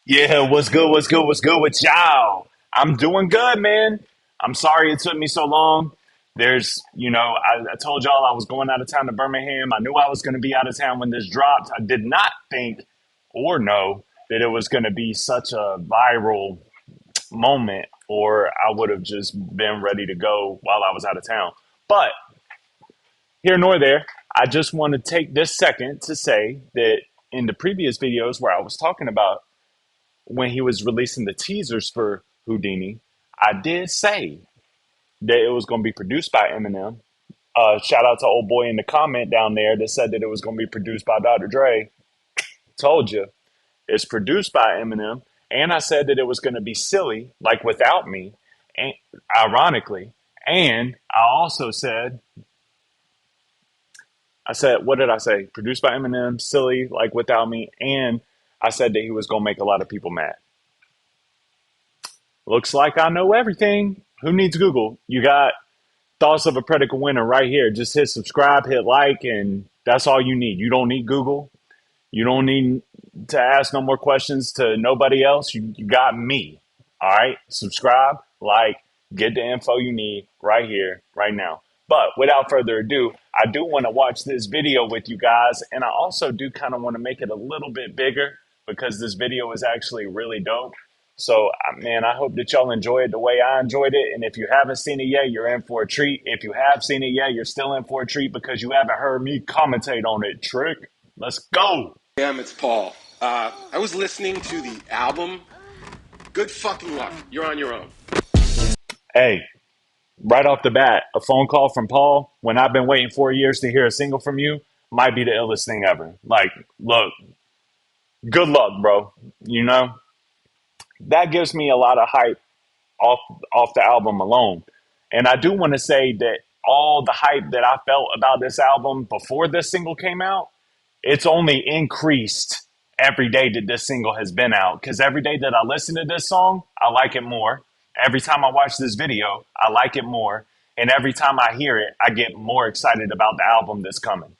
Yeah, what's good? What's good? What's good with y'all? I'm doing good, man. I'm sorry it took me so long. I told y'all I was going out of town to Birmingham. I knew I was going to be out of town when this dropped. I did not think or know that it was going to be such a viral moment, or I would have just been ready to go while I was out of town. But here nor there, I just want to take this second to say that in the previous videos where I was talking about when he was releasing the teasers for Houdini, I did say that it was going to be produced by Eminem. Shout out to old boy in the comment down there that said that it was going to be produced by Dr. Dre. Told you, it's produced by Eminem. And I said that it was going to be silly, like Without Me, and, ironically. And I said, what did I say? Produced by Eminem, silly, like Without Me. And I said that he was going to make a lot of people mad. Looks like I know everything. Who needs Google? You got Thoughts of a Predical Winner right here. Just hit subscribe, hit like, and that's all you need. You don't need Google. You don't need to ask no more questions to nobody else. You got me. All right. Subscribe, like, get the info you need right here, right now. But without further ado, I do want to watch this video with you guys. And I also do kind of want to make it a little bit bigger because this video is actually really dope. So, man, I hope that y'all enjoy it the way I enjoyed it. And if you haven't seen it yet, you're in for a treat. If you have seen it yet, you're still in for a treat because you haven't heard me commentate on it. Trick. Let's go. It's Paul. I was listening to the album. Good fucking luck. You're on your own. Hey, right off the bat, a phone call from Paul when I've been waiting 4 years to hear a single from you might be the illest thing ever. Like, look, good luck, bro. You know, that gives me a lot of hype off off the album alone. And I do want to say that all the hype that I felt about this album before this single came out, it's only increased every day that this single has been out. Because every day that I listen to this song, I like it more. Every time I watch this video, I like it more. And every time I hear it, I get more excited about the album that's coming.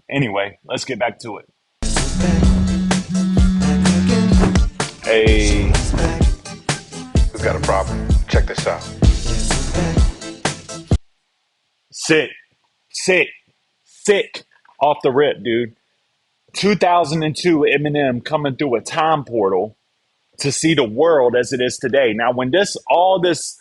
Anyway, let's get back to it. Hey, We've got a problem. Check this out. sick, sick, sick off the rip, dude. 2002 Eminem coming through a time portal to see the world as it is today. Now, when all this,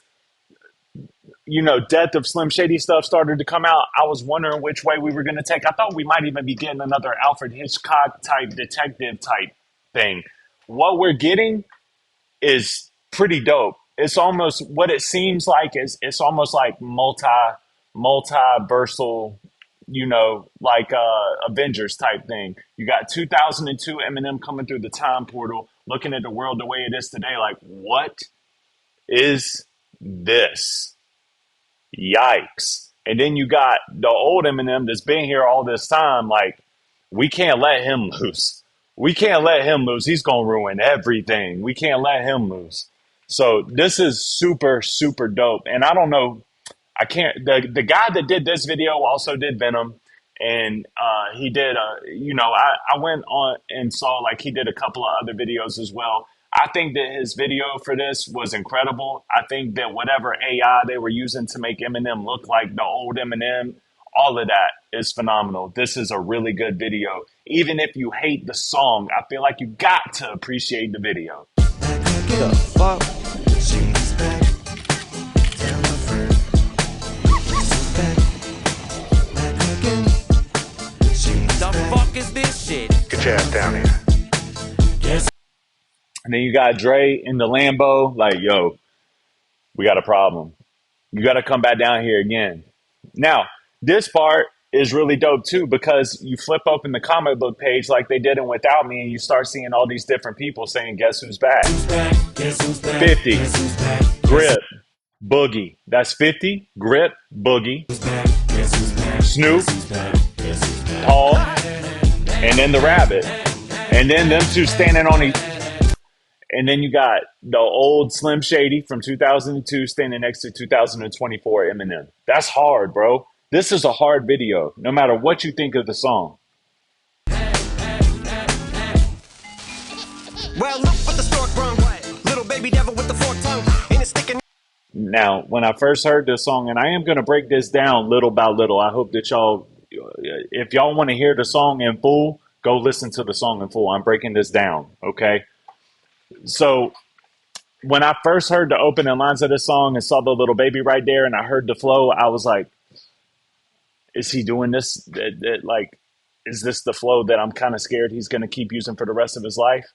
death of Slim Shady stuff started to come out, I was wondering which way we were going to take. I thought we might even be getting another Alfred Hitchcock type detective type thing. What we're getting is pretty dope. It's almost what it seems like is it's almost like multiversal, like Avengers type thing. You got 2002 Eminem coming through the time portal, looking at the world the way it is today. Like, what is this? Yikes. And then you got the old Eminem that's been here all this time. Like, we can't let him loose. We can't let him lose. He's going to ruin everything. We can't let him lose. So this is super, super dope. And I don't know. I can't. The guy that did this video also did Venom. And he did, I went on and saw like he did a couple of other videos as well. I think that his video for this was incredible. I think that whatever AI they were using to make Eminem look like the old Eminem, all of that is phenomenal. This is a really good video. Even if you hate the song, I feel like you got to appreciate the video. The fuck? She's back. Tell my friend. She's back. Back again. She's the back. Fuck is this shit? Get your ass down here. Yes. And then you got Dre in the Lambo, like, yo, we got a problem. You got to come back down here again. Now, this part is really dope too because you flip open the comic book page like they did in Without Me and you start seeing all these different people saying, guess who's back? Who's back? Guess who's back? 50, Guess who's back? Grip, Boogie. That's 50, Grip, Boogie, Who's back? Guess who's back? Snoop, Guess who's back? Guess who's back? Paul, and then the Rabbit. And then them two standing on each. And then you got the old Slim Shady from 2002 standing next to 2024 Eminem. That's hard, bro. This is a hard video, no matter what you think of the song. Well, look what the stork brung. Little baby devil with the forked tongue. And it's sticking. Now, when I first heard this song, and I am going to break this down little by little, I hope that y'all, if y'all want to hear the song in full, go listen to the song in full. I'm breaking this down, okay? So, when I first heard the opening lines of this song and saw the little baby right there, and I heard the flow, I was like, is he doing this? Like, is this the flow that I'm kind of scared he's going to keep using for the rest of his life?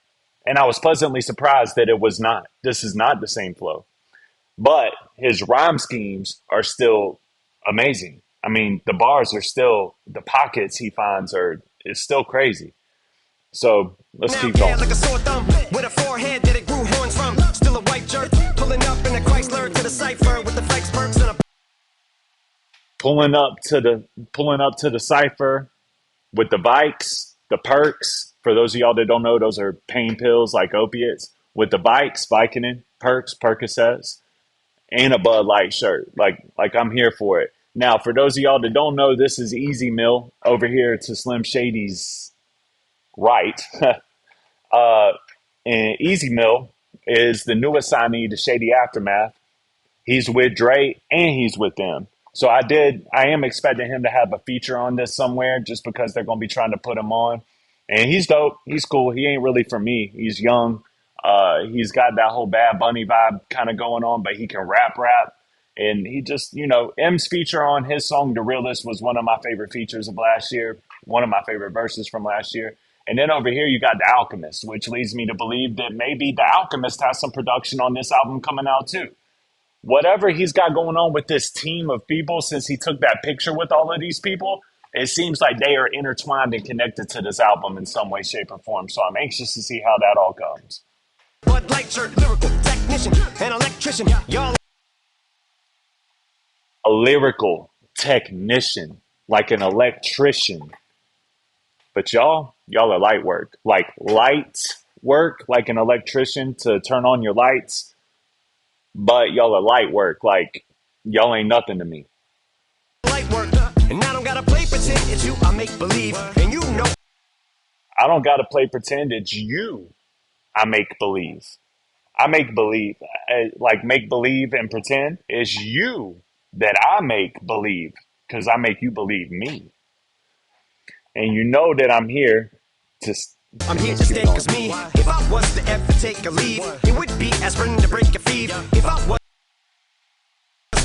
And I was pleasantly surprised that it was not. This is not the same flow. But his rhyme schemes are still amazing. I mean, the bars are still, the pockets he finds is still crazy. So let's keep going. Like a sore thumb with a forehead that it grew horns from. Still a white jerk, pulling up in a Chrysler to the cipher with the fake perks and a Pulling up to the cipher with the bikes, the perks. For those of y'all that don't know, those are pain pills like opiates. With the bikes, Vicodin, perks, Percocets, and a Bud Light shirt. Like I'm here for it. Now, for those of y'all that don't know, this is Easy Mill over here to Slim Shady's right. And Easy Mill is the newest signee to Shady Aftermath. He's with Dre and he's with them. So I am expecting him to have a feature on this somewhere just because they're going to be trying to put him on. And he's dope. He's cool. He ain't really for me. He's young. He's got that whole Bad Bunny vibe kind of going on, but he can rap. And he just, M's feature on his song, The Realist, was one of my favorite features of last year. One of my favorite verses from last year. And then over here, you got The Alchemist, which leads me to believe that maybe The Alchemist has some production on this album coming out too. Whatever he's got going on with this team of people, since he took that picture with all of these people, it seems like they are intertwined and connected to this album in some way, shape, or form. So I'm anxious to see how that all comes. Bud Light shirt, lyrical technician, an electrician. Y'all. A lyrical technician, like an electrician. But y'all are light work. Like light work, like an electrician to turn on your lights. But y'all are light work. Like, y'all ain't nothing to me. Light work, and I don't gotta play pretend it's you, I make believe. And you know. I don't gotta play pretend it's you. I make believe. I make believe. Like, make believe and pretend is you that I make believe. Because I make you believe me. And you know that I'm here to... I'm here to stay, cause me, if I was to ever take a leave, it would be aspirin to break a fever. If I was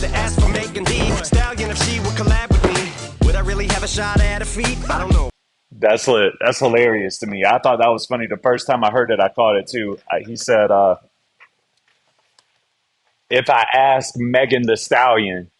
to ask for Megan Thee Stallion, if she would collab with me, would I really have a shot at her feet? I don't know. That's lit. That's hilarious to me. I thought that was funny. The first time I heard it, I caught it too. He said, if I ask Megan Thee Stallion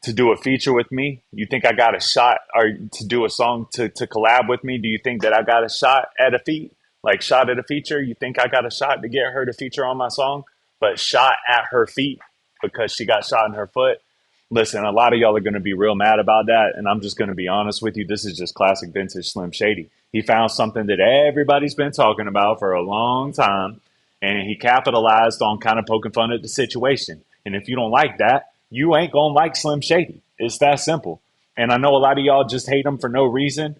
to do a feature with me, you think I got a shot, or to do a song to collab with me? Do you think that I got a shot at a feat? Like shot at a feature? You think I got a shot to get her to feature on my song? But shot at her feet because she got shot in her foot? Listen, a lot of y'all are going to be real mad about that. And I'm just going to be honest with you. This is just classic vintage Slim Shady. He found something that everybody's been talking about for a long time. And he capitalized on kind of poking fun at the situation. And if you don't like that, you ain't gonna like Slim Shady. It's that simple. And I know a lot of y'all just hate him for no reason.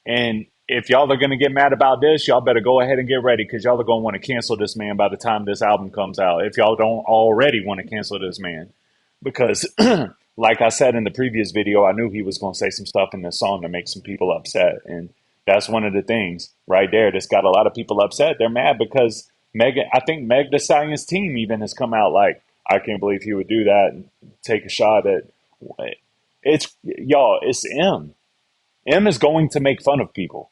And if y'all are gonna get mad about this, y'all better go ahead and get ready, because y'all are gonna want to cancel this man by the time this album comes out. If y'all don't already want to cancel this man. Because like I said in the previous video, I knew he was gonna say some stuff in this song to make some people upset. And that's one of the things right there that's got a lot of people upset. They're mad because I think Meg Thee Stallion's team even has come out like, I can't believe he would do that and take a shot at it's y'all. It's M. M is going to make fun of people.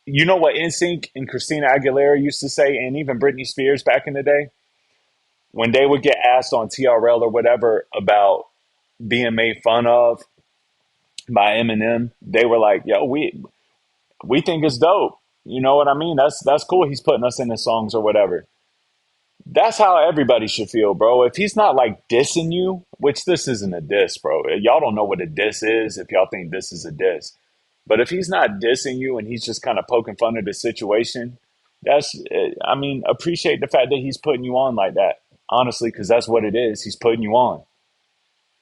You know what NSYNC and Christina Aguilera used to say, and even Britney Spears back in the day, when they would get asked on TRL or whatever about being made fun of by Eminem, they were like, "Yo, we think it's dope. You know what I mean? That's cool. He's putting us in his songs or whatever." That's how everybody should feel, bro. If he's not like dissing you, which this isn't a diss, bro. Y'all don't know what a diss is if y'all think this is a diss. But if he's not dissing you and he's just kind of poking fun at the situation, appreciate the fact that he's putting you on like that. Honestly, because that's what it is. He's putting you on.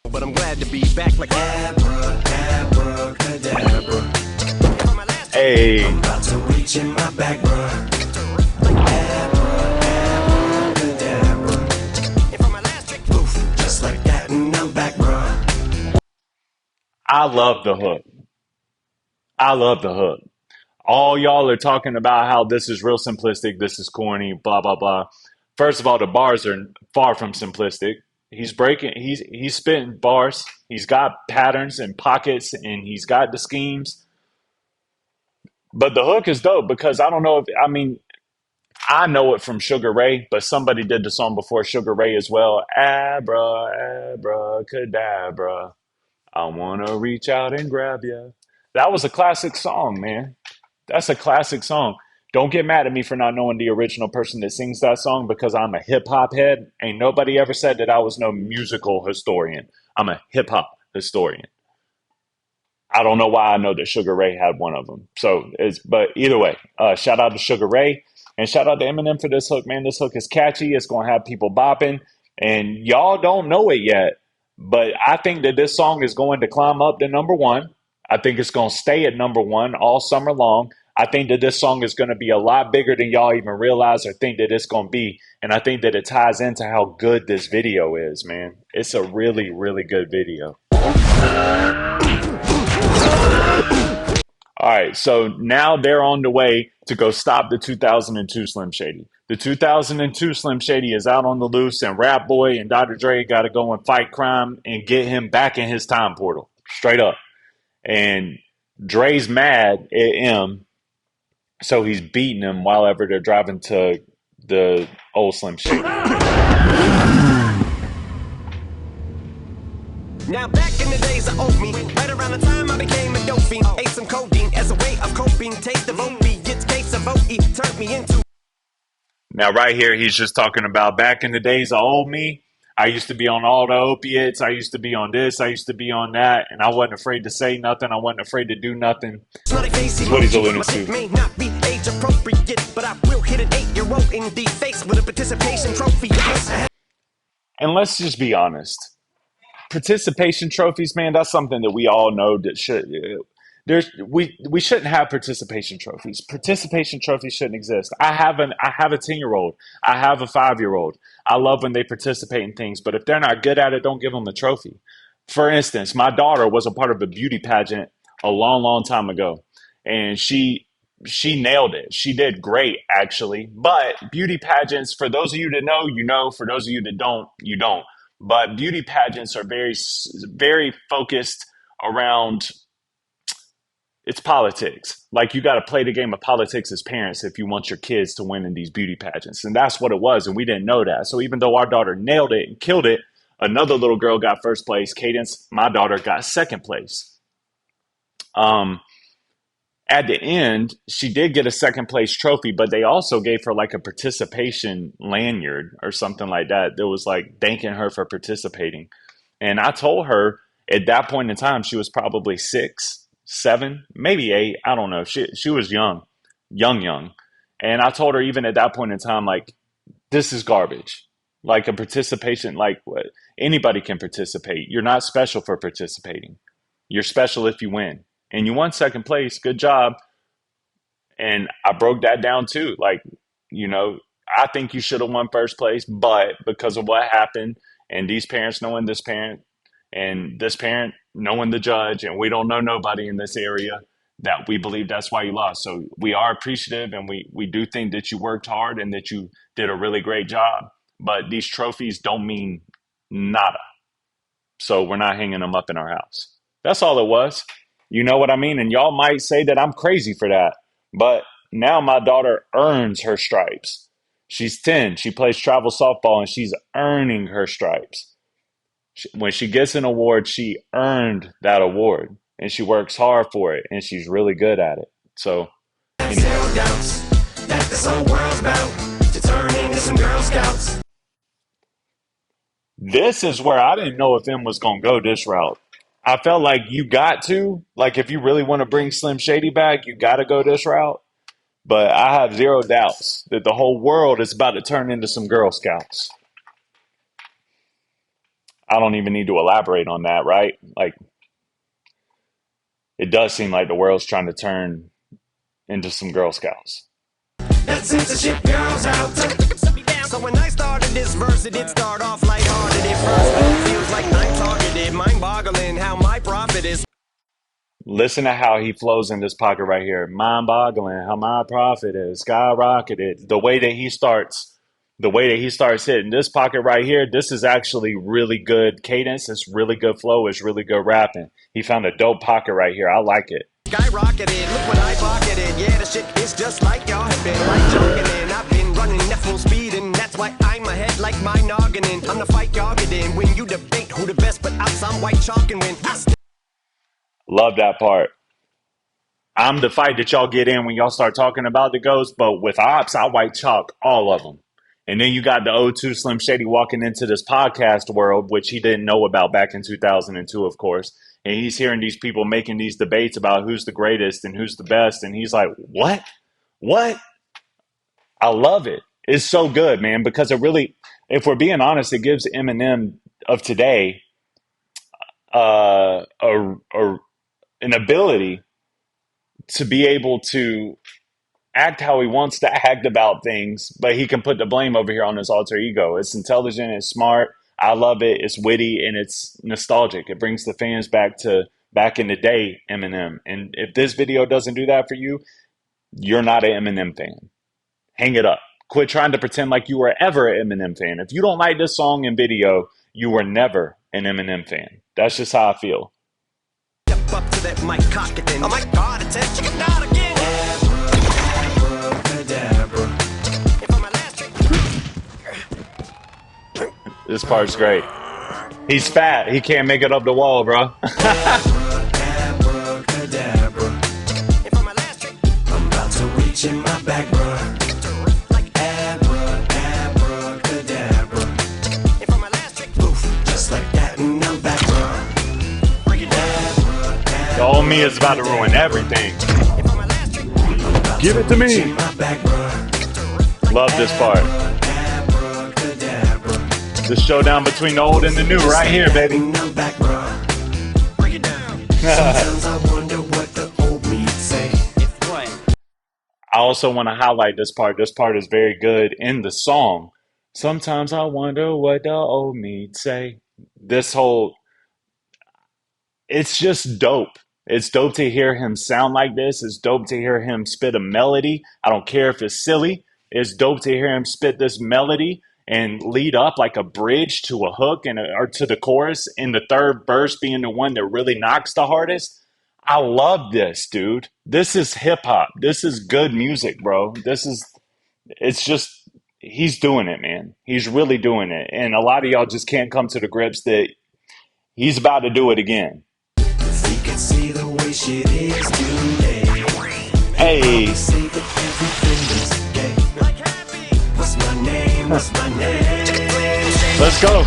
But I'm glad to be back like Abracadabra. Hey, About to reach in my back, bruh. And for my last trick, poof, just like that, and I'm back, bruh. I love the hook. I love the hook. All y'all are talking about how this is real simplistic, this is corny, blah blah blah. First of all, the bars are far from simplistic. He's spitting bars. He's got patterns and pockets, and he's got the schemes. But the hook is dope because I don't know if I mean I know it from Sugar Ray, but somebody did the song before Sugar Ray as well. Abra, abracadabra. I wanna reach out and grab ya. That was a classic song, man. That's a classic song. Don't get mad at me for not knowing the original person that sings that song because I'm a hip hop head. Ain't nobody ever said that I was no musical historian. I'm a hip hop historian. I don't know why I know that Sugar Ray had one of them. But either way, shout out to Sugar Ray and shout out to Eminem for this hook, man. This hook is catchy. It's going to have people bopping, and y'all don't know it yet, but I think that this song is going to climb up to number one. I think it's going to stay at number one all summer long. I think that this song is going to be a lot bigger than y'all even realize or think that it's going to be. And I think that it ties into how good this video is, man. It's a really, really good video. All right, so now they're on the way to go stop the 2002 Slim Shady. The 2002 Slim Shady is out on the loose, and Rap Boy and Dr. Dre got to go and fight crime and get him back in his time portal, straight up. And Dre's mad at him, so he's beating him while ever they're driving to the old Slim Shady. Now back in the days of old me, right around the time I became a dope fiend, ate some codeine as a way of coping, taste of opiates, case of OE, turned me into. Now, right here, he's just talking about back in the days of old me. I used to be on all the opiates. I used to be on this. I used to be on that. And I wasn't afraid to say nothing. I wasn't afraid to do nothing. That's what he's alluding It to. may not be age appropriate, but I will hit an 8-year-old in the face with a participation trophy. And let's just be honest. Participation trophies, man, that's something that we all know that we shouldn't have participation trophies. Participation trophies shouldn't exist. I have a 10-year old. I have a 5-year old. I love when they participate in things, but if they're not good at it, don't give them a trophy. For instance, my daughter was a part of a beauty pageant a long, long time ago, and she nailed it. She did great, actually. But beauty pageants, for those of you that know, you know. For those of you that don't, you don't. But beauty pageants are very focused around it's politics. Like you got to play the game of politics as parents if you want your kids to win in these beauty pageants. And that's what it was. And we didn't know that. So even though our daughter nailed it and killed it, another little girl got first place. Cadence, my daughter, got second place. Um, at the end, she did get a second place trophy, but they also gave her like a participation lanyard or something like that. That was like thanking her for participating. And I told her at that point in time, she was probably 6, 7, maybe 8. I don't know. She was young, young. And I told her even at that point in time, like, this is garbage. Like a participation, like what anybody can participate. You're not special for participating. You're special if you win. And you won second place. Good job. And I broke that down too. Like, you know, I think you should have won first place, but because of what happened and these parents knowing this parent and this parent knowing the judge, and we don't know nobody in this area, that we believe that's why you lost. So we are appreciative and we do think that you worked hard and that you did a really great job. But these trophies don't mean nada. So we're not hanging them up in our house. That's all it was. You know what I mean? And y'all might say that I'm crazy for that. But now my daughter earns her stripes. She's 10. She plays travel softball and she's earning her stripes. When she gets an award, she earned that award and she works hard for it and she's really good at it. So, anyway. Zero doubts that this whole world's about to turn into some Girl Scouts. This is where I didn't know if M was going to go this route. I felt like you got to, like, if you really want to bring Slim Shady back, you got to go this route. But I have zero doubts that the whole world is about to turn into some Girl Scouts. I don't even need to elaborate on that, right? Like, it does seem like the world's trying to turn into some Girl Scouts. That censorship girls out. So when I started this verse, it did start off lighthearted at first, but it feels like I'm targeted. Mind-boggling how my profit is. Listen to how he flows in this pocket right here. Mind boggling how my profit is skyrocketed. The way that he starts hitting this pocket right here, this is actually really good cadence. It's really good flow. It's really good rapping. He found a dope pocket right here. I like it. Skyrocketed, look what I pocketed. Yeah, the shit is just like y'all have been like jogging in. I've been running at full speed, and that's why I'm ahead like my noggin. I'm the fight y'all get in. When you debate who the best, but I'm some white chalk and win. Love that part. I'm the fight that y'all get in when y'all start talking about the ghosts, but with ops, I white chalk all of them. And then you got the O2 Slim Shady walking into this podcast world, which he didn't know about back in 2002, of course. And he's hearing these people making these debates about who's the greatest and who's the best. And he's like, what? What? I love it. It's so good, man, because it really, if we're being honest, it gives Eminem of today an ability to be able to act how he wants to act about things, but he can put the blame over here on his alter ego. It's intelligent, it's smart. I love it. It's witty and it's nostalgic. It brings the fans back to back in the day Eminem. And if this video doesn't do that for you, you're not an Eminem fan. Hang it up. Quit trying to pretend like you were ever an Eminem fan. If you don't like this song and video, you were never an Eminem fan. That's just how I feel. Step up to that mic, cock it then. Oh my God, it's that chicken out again. This part's great. He's fat. He can't make it up the wall, bro. I'm about to reach in my back, bro. Just like that, and I'm back, bro. The old me is about to ruin everything. Give it to me. Love this part. The showdown between the old and the new right here, baby. I also want to highlight this part. This part is very good in the song. Sometimes I wonder what the old me'd say. This whole, it's just dope. It's dope to hear him sound like this. It's dope to hear him spit a melody. I don't care if it's silly. It's dope to hear him spit this melody and lead up like a bridge to a hook or to the chorus, and the third verse being the one that really knocks the hardest. I love this, dude. This is hip hop. This is good music, bro. It's just, he's doing it, man. He's really doing it. And a lot of y'all just can't come to the grips that he's about to do it again. See the way shit is today. Hey. What's my name? What's my name? Let's go.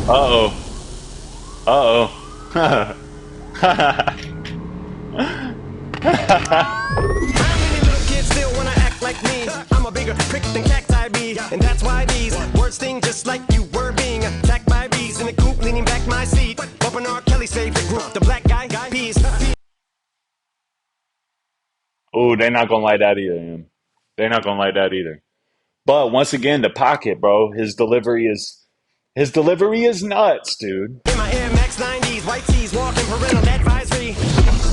Uh-oh. Uh-oh. Kids still wanna act like me. I'm a bigger prick than cacti bee, and that's why these words sting just like you were being attacked by bees in the coop, leaning back my seat. Bumping R. Kelly's favorite group, the Black Guy Peas. Oh, they're not gonna like that either, man. They're not gonna like that either. But once again, the pocket, bro. His delivery is nuts, dude. In my Air Max 90s, white tees, walking parental advisory.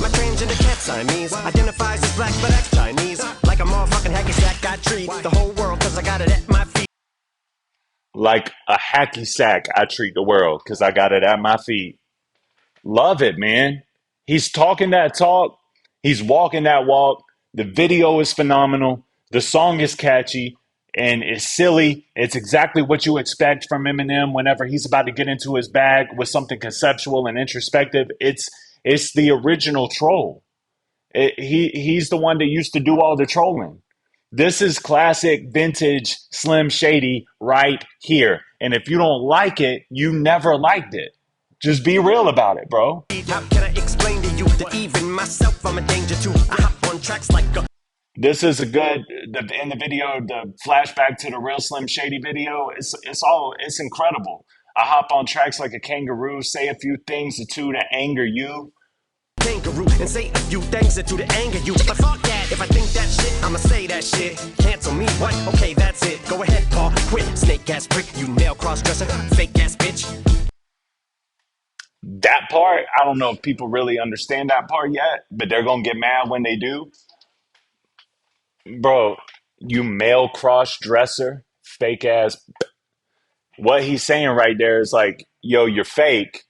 My transgender cat Siamese identifies as black but acts Chinese. Like a motherfucking hacky sack, I treat the whole world cause I got it at my feet. Like a hacky sack, I treat the world because I got it at my feet. Love it, man. He's talking that talk. He's walking that walk. The video is phenomenal. The song is catchy and it's silly. It's exactly what you expect from Eminem whenever he's about to get into his bag with something conceptual and introspective. It's the original troll. He's the one that used to do all the trolling. This is classic vintage Slim Shady right here. And if you don't like it, you never liked it. Just be real about it, bro. How can I explain to you that even myself I'm a danger to? I hop on tracks like a This is a good in the video, the flashback to the real Slim Shady video. It's incredible. I hop on tracks like a kangaroo, say a few things or two to anger you. kangaroo and say a few things to the anger you. But fuck that, if I think that shit, I'ma say that shit. Cancel me, what? Okay, that's it. Go ahead, Paul, quit. Snake ass prick, you male cross-dresser, fake ass bitch. That part, I don't know if people really understand that part yet, but they're gonna get mad when they do. Bro, you male cross dresser, fake ass. What he's saying right there is like, yo, you're fake,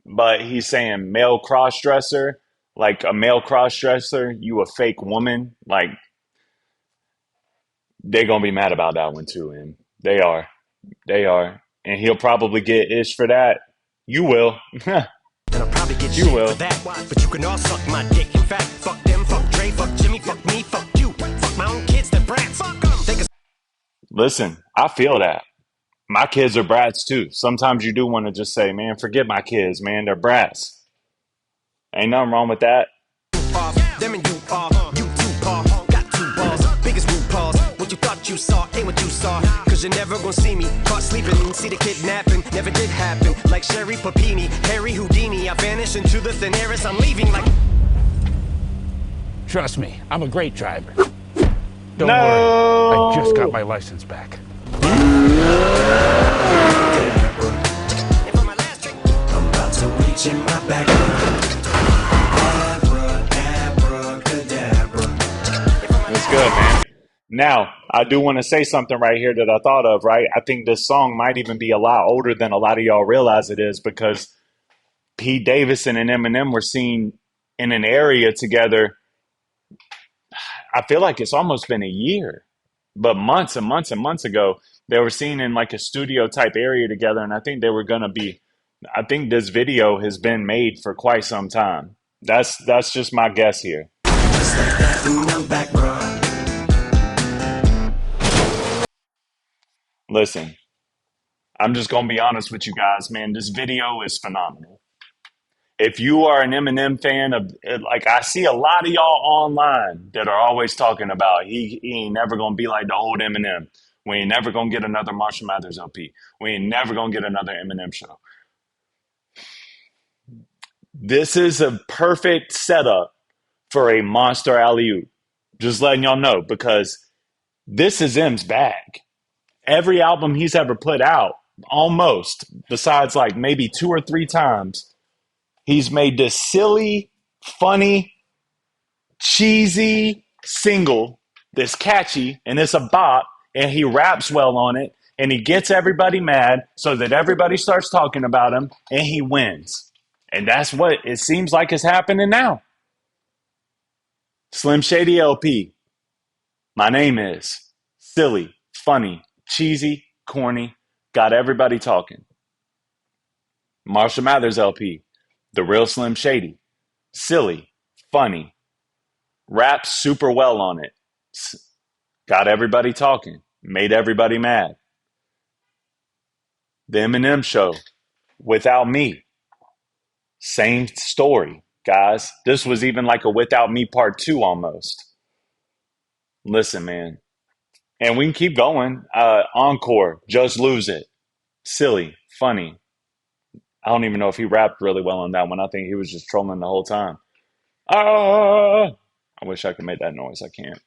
but he's saying male cross dresser, like a male cross dresser, you a fake woman. Like, they're gonna be mad about that one too, and they are. They are. And he'll probably get ish for that. You will. And I'll probably get You shit will. for that. But you can all suck my dick. In fact, fuck them, fuck Dre, fuck Jimmy, fuck me, fuck you. Fuck my own kids, they're brats. Fuck them. They can Listen, I feel that. My kids are brats too. Sometimes you do want to just say, man, forget my kids, man. They're brats. Ain't nothing wrong with that. off. Them and you are, you too, Paul. Got two balls, biggest root balls. What you thought you saw ain't what you saw. Cause you're never gonna see me caught sleeping. See the kidnapping, never did happen. Like Sherry Papini, Harry Houdini. I vanish into the thin air as I'm leaving like. Trust me, I'm a great driver. Don't No! worry, I just got my license back. I'm about to reach in my back. Abracadabra. That's good, man. Now, I do want to say something right here that I thought of, right? I think this song might even be a lot older than a lot of y'all realize it is because Pete Davidson and Eminem were seen in an area together. I feel like it's almost been a year, but months and months and months ago, they were seen in like a studio type area together. And I think they were going to be, I think this video has been made for quite some time. That's just my guess here. Just like that, and I'm back, bro. Listen, I'm just going to be honest with you guys, man. This video is phenomenal. If you are an Eminem fan of, like, I see a lot of y'all online that are always talking about he ain't never gonna be like the old Eminem. We ain't never gonna get another Marshall Mathers LP. We ain't never gonna get another Eminem show. This is a perfect setup for a monster alley-oop. Just letting y'all know because this is M's bag. Every album he's ever put out, almost, besides like maybe 2 or 3 times, he's made this silly, funny, cheesy single that's catchy and it's a bop and he raps well on it and he gets everybody mad so that everybody starts talking about him and he wins. And that's what it seems like is happening now. Slim Shady LP. My name is silly, funny, cheesy, corny, got everybody talking. Marshall Mathers LP. The real Slim Shady. Silly, funny, raps super well on it. Got everybody talking. Made everybody mad. The Eminem Show. Without Me. Same story, guys. This was even like a Without Me part 2 almost. Listen, man. And we can keep going. Encore. Just Lose It. Silly. Funny. I don't even know if he rapped really well on that one. I think he was just trolling the whole time. Ah! I wish I could make that noise. I can't.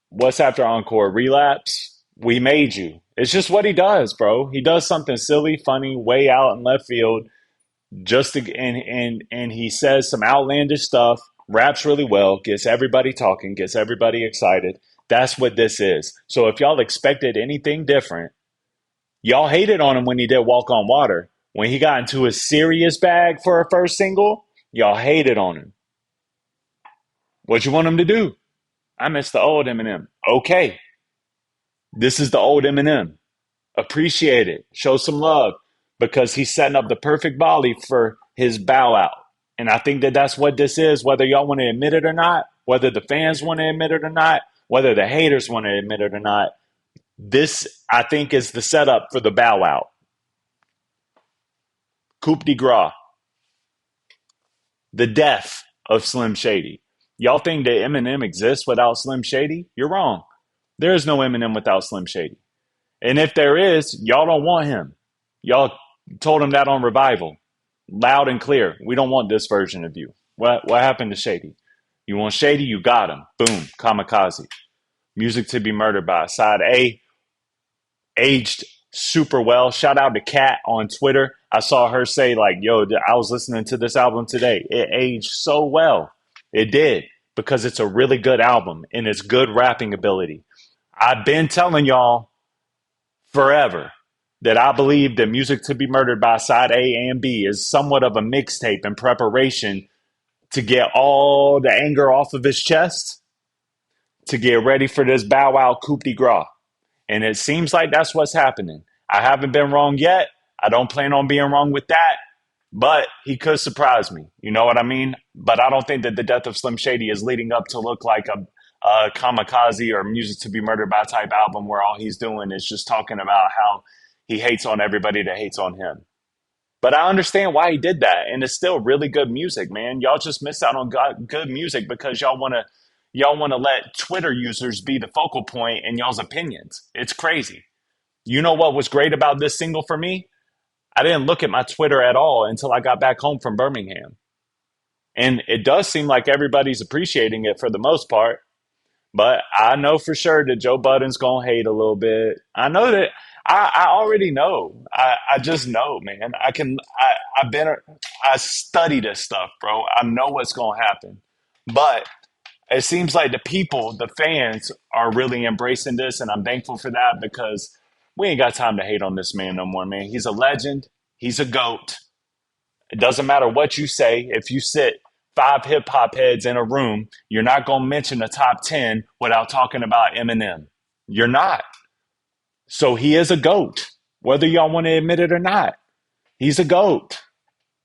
What's after Encore? Relapse. We Made You. It's just what he does, bro. He does something silly, funny, way out in left field, just to, and he says some outlandish stuff, raps really well, gets everybody talking, gets everybody excited. That's what this is. So if y'all expected anything different, y'all hated on him when he did Walk on Water. When he got into his serious bag for a first single, y'all hated on him. What you want him to do? I miss the old Eminem. Okay. This is the old Eminem. Appreciate it. Show some love because he's setting up the perfect volley for his bow out. And I think that that's what this is, whether y'all want to admit it or not, whether the fans want to admit it or not, whether the haters want to admit it or not. This, I think, is the setup for the bow out. Coup de grace. The death of Slim Shady. Y'all think that Eminem exists without Slim Shady? You're wrong. There is no Eminem without Slim Shady. And if there is, y'all don't want him. Y'all told him that on Revival. loud and clear. We don't want this version of you. What happened to Shady? You want Shady? You got him. Boom. Kamikaze. Music to be Murdered by. Side A, aged super well. Shout out to Kat on Twitter. I saw her say, like, yo, I was listening to this album today. It aged so well. It did, because it's a really good album and it's good rapping ability. I've been telling y'all forever that I believe that Music to be Murdered by Side A and B is somewhat of a mixtape in preparation to get all the anger off of his chest, to get ready for this Bow Wow coup de grace. And it seems like that's what's happening. I haven't been wrong yet. I don't plan on being wrong with that, but he could surprise me. You know what I mean? But I don't think that the death of Slim Shady is leading up to look like a Kamikaze or Music to be Murdered by type album where all he's doing is just talking about how he hates on everybody that hates on him. But I understand why he did that, and it's still really good music, man. Y'all just miss out on good music because y'all want to let Twitter users be the focal point in y'all's opinions. It's crazy. You know what was great about this single for me? I didn't look at my Twitter at all until I got back home from Birmingham. And it does seem like everybody's appreciating it for the most part. But I know for sure that Joe Budden's going to hate a little bit. I know that. I already know. I just know, man. I study this stuff, bro. I know what's going to happen. But it seems like the people, the fans, are really embracing this, and I'm thankful for that because we ain't got time to hate on this man no more, man. He's a legend. He's a GOAT. It doesn't matter what you say. If you sit 5 hip hop heads in a room, you're not going to mention the top 10 without talking about Eminem. You're not. So he is a GOAT, whether y'all want to admit it or not. He's a GOAT.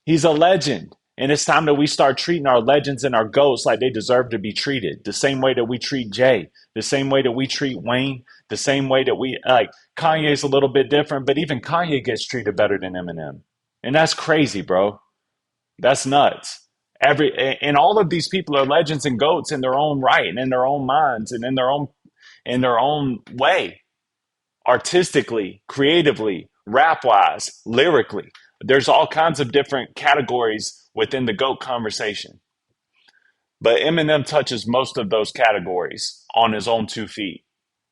He's a legend. And it's time that we start treating our legends and our GOATs like they deserve to be treated. The same way that we treat Jay, the same way that we treat Wayne, the same way that Kanye's a little bit different, but even Kanye gets treated better than Eminem. And that's crazy, bro. That's nuts. And all of these people are legends and GOATs in their own right and in their own minds and in their own way. Artistically, creatively, rap wise, lyrically. There's all kinds of different categories within the GOAT conversation. But Eminem touches most of those categories on his own 2 feet.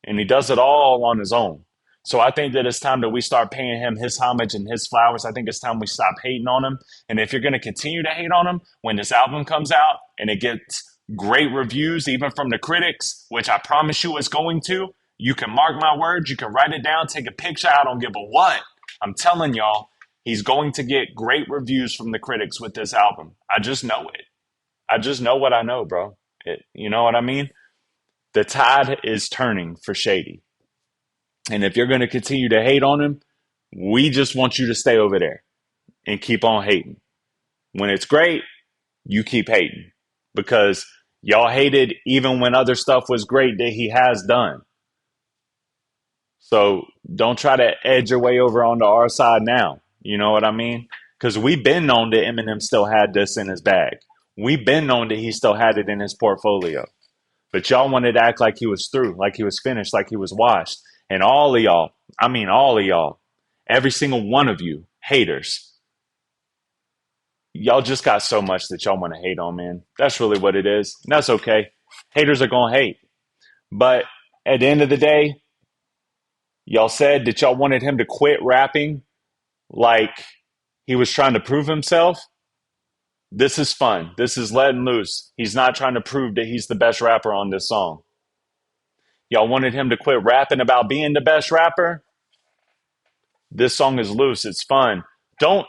And he does it all on his own. So I think that it's time that we start paying him his homage and his flowers. I think it's time we stop hating on him. And if you're going to continue to hate on him when this album comes out and it gets great reviews, even from the critics, which I promise you it's going to, you can mark my words, you can write it down, take a picture. I don't give a what. I'm telling y'all, he's going to get great reviews from the critics with this album. I just know it. I just know what I know, bro. You know what I mean? The tide is turning for Shady. And if you're going to continue to hate on him, we just want you to stay over there and keep on hating. When it's great, you keep hating because y'all hated even when other stuff was great that he has done. So don't try to edge your way over onto our side now. You know what I mean? Because we've been known that Eminem still had this in his bag. We've been known that he still had it in his portfolio. But y'all wanted to act like he was through, like he was finished, like he was washed. And all of y'all, I mean all of y'all, every single one of you haters, y'all just got so much that y'all want to hate on, man. That's really what it is. And that's okay. Haters are going to hate. But at the end of the day, y'all said that y'all wanted him to quit rapping like he was trying to prove himself. This is fun. This is letting loose. He's not trying to prove that he's the best rapper on this song. Y'all wanted him to quit rapping about being the best rapper. This song is loose. It's fun.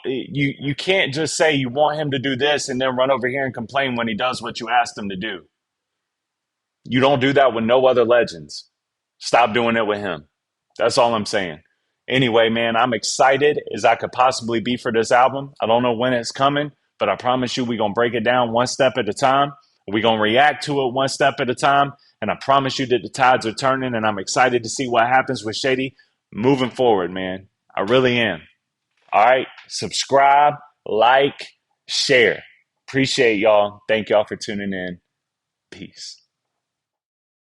You can't just say you want him to do this and then run over here and complain when he does what you asked him to do. You don't do that with no other legends. Stop doing it with him. That's all I'm saying. Anyway, man, I'm excited as I could possibly be for this album. I don't know when it's coming, but I promise you we're going to break it down one step at a time. We're going to react to it one step at a time. And I promise you that the tides are turning, and I'm excited to see what happens with Shady moving forward, man. I really am. All right. Subscribe, like, share. Appreciate y'all. Thank y'all for tuning in. Peace.